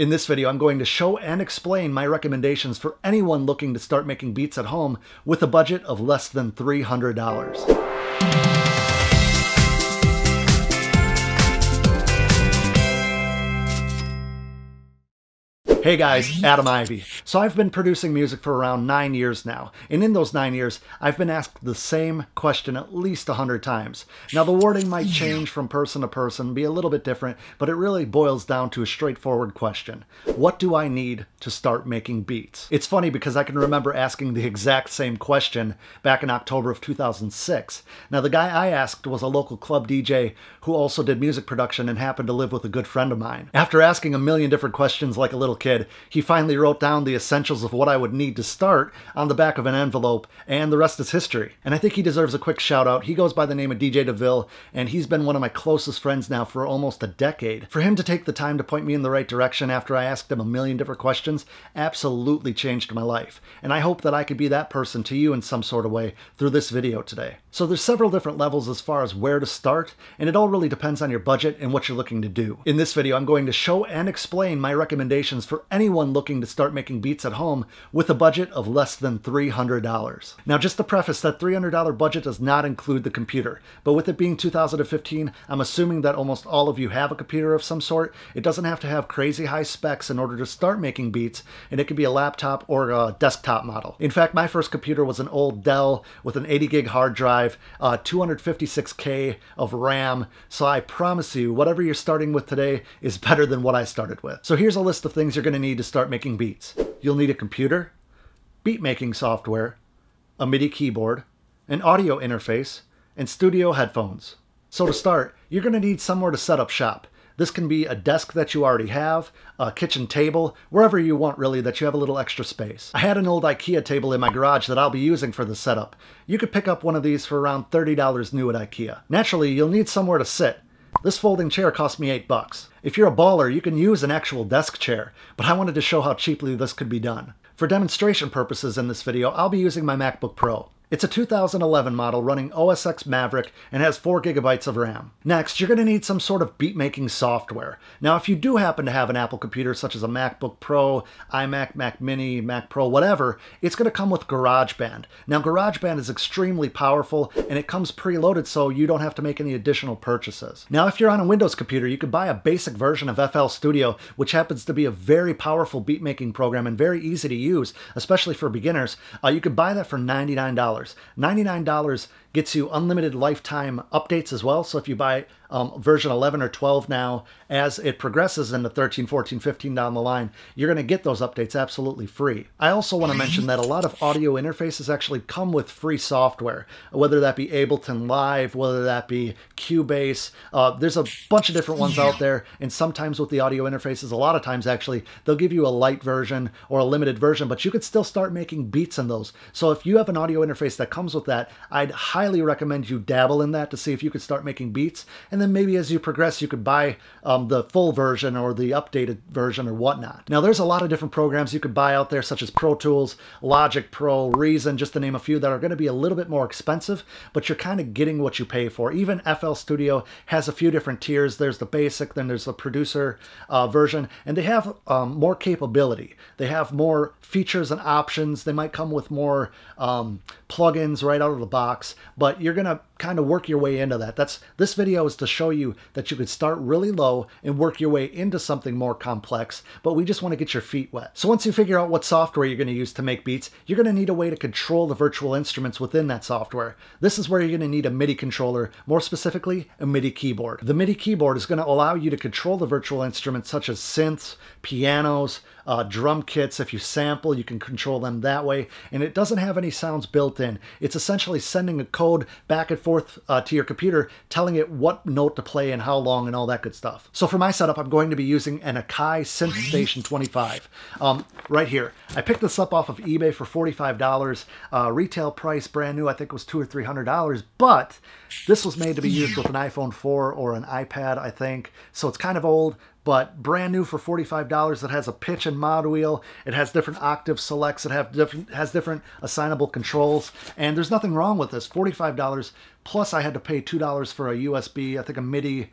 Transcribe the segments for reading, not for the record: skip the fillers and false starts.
In this video, I'm going to show and explain my recommendations for anyone looking to start making beats at home with a budget of less than $300. Hey guys, Adam Ivy. So I've been producing music for around 9 years now, and in those 9 years, I've been asked the same question at least 100 times. Now the wording might change from person to person, be a little bit different, but it really boils down to a straightforward question. What do I need to start making beats? It's funny because I can remember asking the exact same question back in October of 2006. Now the guy I asked was a local club DJ who also did music production and happened to live with a good friend of mine. After asking a million different questions like a little kid, he finally wrote down the essentials of what I would need to start on the back of an envelope, and the rest is history. And I think he deserves a quick shout out. He goes by the name of DJ DeVille, and he's been one of my closest friends now for almost a decade. For him to take the time to point me in the right direction after I asked him a million different questions absolutely changed my life. And I hope that I could be that person to you in some sort of way through this video today. So there's several different levels as far as where to start, and it all really depends on your budget and what you're looking to do. In this video, I'm going to show and explain my recommendations for anyone looking to start making beats at home with a budget of less than $300. Now, just to preface, that $300 budget does not include the computer, but with it being 2015, I'm assuming that almost all of you have a computer of some sort. It doesn't have to have crazy high specs in order to start making beats, and it could be a laptop or a desktop model. In fact, my first computer was an old Dell with an 80 gig hard drive, 256K of RAM, so I promise you, whatever you're starting with today is better than what I started with. So here's a list of things you're going to need to start making beats. You'll need a computer, beat making software, a MIDI keyboard, an audio interface, and studio headphones. So to start, you're going to need somewhere to set up shop. This can be a desk that you already have, a kitchen table, wherever you want really that you have a little extra space. I had an old IKEA table in my garage that I'll be using for the setup. You could pick up one of these for around $30 new at IKEA. Naturally, you'll need somewhere to sit. This folding chair cost me $8. If you're a baller, you can use an actual desk chair, but I wanted to show how cheaply this could be done. For demonstration purposes in this video, I'll be using my MacBook Pro. It's a 2011 model running OS X Maverick and has 4 GB of RAM. Next, you're going to need some sort of beat-making software. Now, if you do happen to have an Apple computer such as a MacBook Pro, iMac, Mac Mini, Mac Pro, whatever, it's going to come with Garageband. Now, Garageband is extremely powerful and it comes preloaded so you don't have to make any additional purchases. Now, if you're on a Windows computer, you could buy a basic version of FL Studio, which happens to be a very powerful beat-making program and very easy to use, especially for beginners. You could buy that for $99. $99 gets you unlimited lifetime updates as well. So if you buy version 11 or 12 now, as it progresses into 13, 14, 15 down the line, you're going to get those updates absolutely free. I also want to mention that a lot of audio interfaces actually come with free software, whether that be Ableton Live, whether that be Cubase. There's a bunch of different ones out there, and sometimes with the audio interfaces, a lot of times actually, they'll give you a light version or a limited version, but you could still start making beats in those. So if you have an audio interface that comes with that, I'd highly recommend you dabble in that to see if you could start making beats, and then maybe as you progress you could buy the full version or the updated version or whatnot. Now there's a lot of different programs you could buy out there such as Pro Tools, Logic Pro, Reason, just to name a few, that are going to be a little bit more expensive, but you're kind of getting what you pay for. Even FL Studio has a few different tiers. There's the basic, then there's the producer version, and they have more capability. They have more features and options. They might come with more plugins right out of the box, but you're going to kind of work your way into that. This video is to show you that you could start really low and work your way into something more complex, but we just want to get your feet wet. So once you figure out what software you're going to use to make beats, you're going to need a way to control the virtual instruments within that software. This is where you're going to need a MIDI controller, more specifically a MIDI keyboard. The MIDI keyboard is going to allow you to control the virtual instruments such as synths, pianos, drum kits. If you sample, you can control them that way, and it doesn't have any sounds built in. It's essentially sending a code back and forth to your computer, telling it what note to play and how long and all that good stuff. So for my setup, I'm going to be using an Akai Synth Station 25 right here. I picked this up off of eBay for $45. Retail price brand new I think was $200 or $300, but this was made to be used with an iPhone 4 or an iPad, I think, so it's kind of old, but brand new for $45. It has a pitch and mod wheel. It has different octave selects. It has different assignable controls, and there's nothing wrong with this. $45 plus I had to pay $2 for a USB, I think a MIDI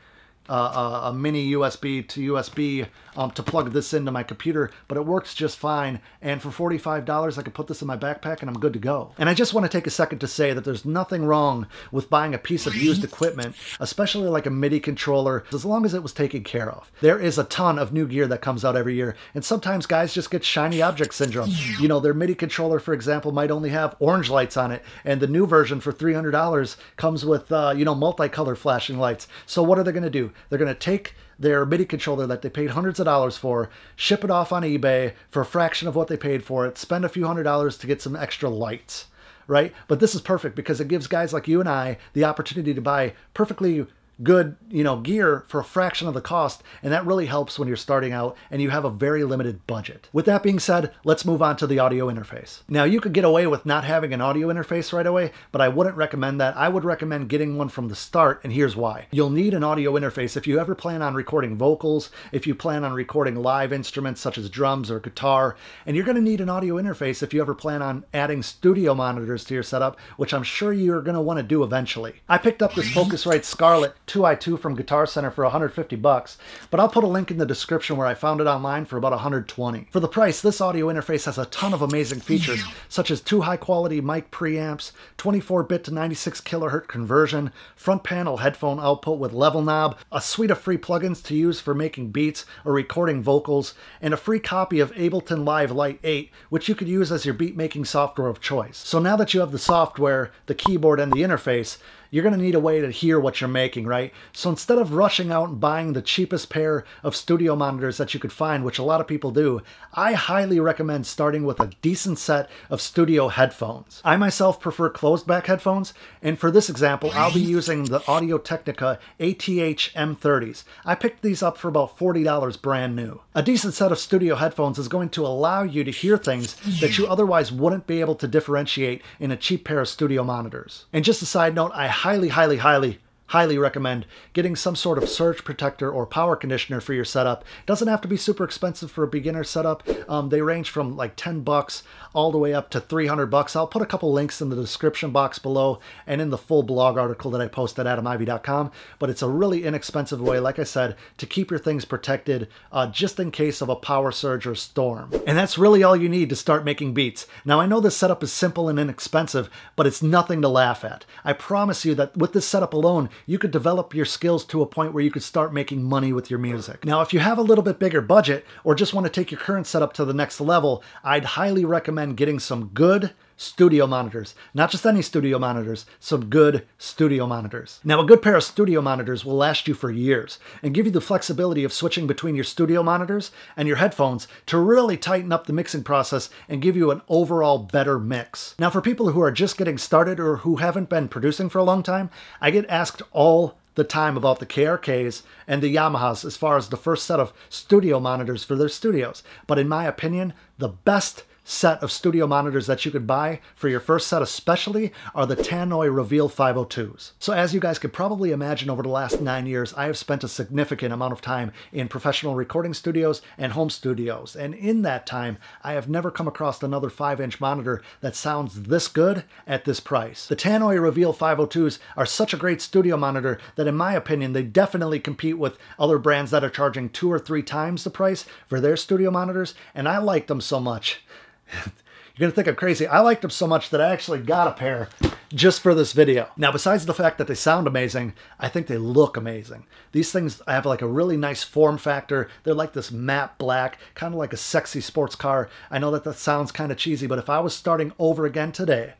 a mini USB to USB to plug this into my computer, but it works just fine. And for $45, I can put this in my backpack and I'm good to go. And I just want to take a second to say that there's nothing wrong with buying a piece of used equipment, especially like a MIDI controller, as long as it was taken care of. There is a ton of new gear that comes out every year, and sometimes guys just get shiny object syndrome. You know, their MIDI controller, for example, might only have orange lights on it, and the new version for $300 comes with, you know, multicolor flashing lights. So what are they going to do? They're going to take their MIDI controller that they paid hundreds of dollars for, ship it off on eBay for a fraction of what they paid for it, spend a few $100s to get some extra lights, right? But this is perfect because it gives guys like you and I the opportunity to buy perfectly good, you know, gear for a fraction of the cost, and that really helps when you're starting out and you have a very limited budget. With that being said, let's move on to the audio interface. Now, you could get away with not having an audio interface right away, but I wouldn't recommend that. I would recommend getting one from the start, and here's why. You'll need an audio interface if you ever plan on recording vocals, if you plan on recording live instruments such as drums or guitar, and you're going to need an audio interface if you ever plan on adding studio monitors to your setup, which I'm sure you're going to want to do eventually. I picked up this Focusrite Scarlett 2i2 from Guitar Center for $150, but I'll put a link in the description where I found it online for about $120. For the price, this audio interface has a ton of amazing features, such as 2 high-quality mic preamps, 24-bit to 96 kHz conversion, front panel headphone output with level knob, a suite of free plugins to use for making beats or recording vocals, and a free copy of Ableton Live Lite 8, which you could use as your beat-making software of choice. So now that you have the software, the keyboard, and the interface, you're going to need a way to hear what you're making, right? So instead of rushing out and buying the cheapest pair of studio monitors that you could find, which a lot of people do, I highly recommend starting with a decent set of studio headphones. I myself prefer closed back headphones, and for this example, I'll be using the Audio-Technica ATH M30s. I picked these up for about $40 brand new. A decent set of studio headphones is going to allow you to hear things that you otherwise wouldn't be able to differentiate in a cheap pair of studio monitors. And just a side note, I highly recommend getting some sort of surge protector or power conditioner for your setup. It doesn't have to be super expensive for a beginner setup. They range from like $10 all the way up to $300. I'll put a couple links in the description box below and in the full blog article that I post at adamivy.com. But it's a really inexpensive way, like I said, to keep your things protected just in case of a power surge or storm. And that's really all you need to start making beats. Now, I know this setup is simple and inexpensive, but it's nothing to laugh at. I promise you that with this setup alone, you could develop your skills to a point where you could start making money with your music. Now, if you have a little bit bigger budget or just want to take your current setup to the next level, I'd highly recommend getting some good studio monitors. Not just any studio monitors, some good studio monitors. Now, a good pair of studio monitors will last you for years and give you the flexibility of switching between your studio monitors and your headphones to really tighten up the mixing process and give you an overall better mix. Now, for people who are just getting started or who haven't been producing for a long time, I get asked all the time about the KRKs and the Yamahas as far as the first set of studio monitors for their studios. But in my opinion, the best set of studio monitors that you could buy for your first set especially are the Tannoy Reveal 502s. So as you guys could probably imagine, over the last 9 years, I have spent a significant amount of time in professional recording studios and home studios. And in that time, I have never come across another 5-inch monitor that sounds this good at this price. The Tannoy Reveal 502s are such a great studio monitor that in my opinion, they definitely compete with other brands that are charging 2 or 3 times the price for their studio monitors. And I like them so much. You're going to think I'm crazy. I liked them so much that I actually got a pair just for this video. Now, besides the fact that they sound amazing, I think they look amazing. These things have like a really nice form factor. They're like this matte black, kind of like a sexy sports car. I know that that sounds kind of cheesy, but if I was starting over again today,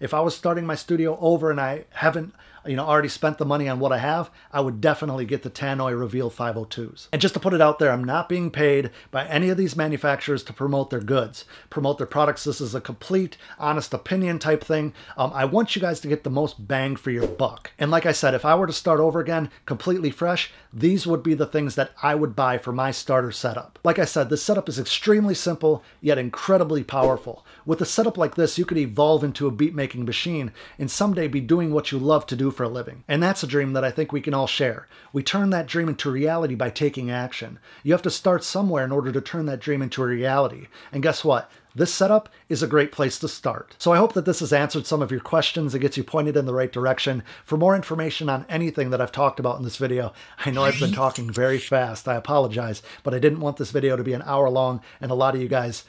if I was starting my studio over and I haven't already spent the money on what I have, I would definitely get the Tannoy Reveal 502s. And just to put it out there, I'm not being paid by any of these manufacturers to promote their goods, promote their products. This is a complete, honest opinion type thing. I want you guys to get the most bang for your buck. And like I said, if I were to start over again, completely fresh, these would be the things that I would buy for my starter setup. Like I said, this setup is extremely simple, yet incredibly powerful. With a setup like this, you could evolve into a beat-making machine and someday be doing what you love to do for a living. And that's a dream that I think we can all share. We turn that dream into reality by taking action. You have to start somewhere in order to turn that dream into a reality. And guess what? this setup is a great place to start. So I hope that this has answered some of your questions and gets you pointed in the right direction. For more information on anything that I've talked about in this video, I know I've been talking very fast. I apologize, but I didn't want this video to be an hour long, and a lot of you guys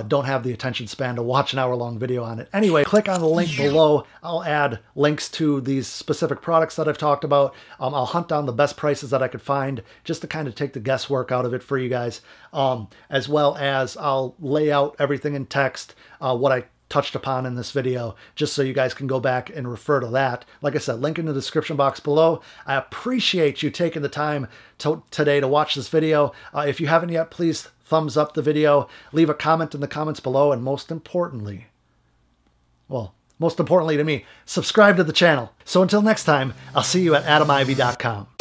don't have the attention span to watch an hour-long video on it. Anyway, click on the link below. I'll add links to these specific products that I've talked about. I'll hunt down the best prices that I could find just to kind of take the guesswork out of it for you guys, as well as I'll lay out everything in text, what I touched upon in this video, just so you guys can go back and refer to that. Like I said, link in the description box below. I appreciate you taking the time today to watch this video. If you haven't yet, please thumbs up the video, leave a comment in the comments below, and most importantly to me, subscribe to the channel. So until next time, I'll see you at adamivy.com.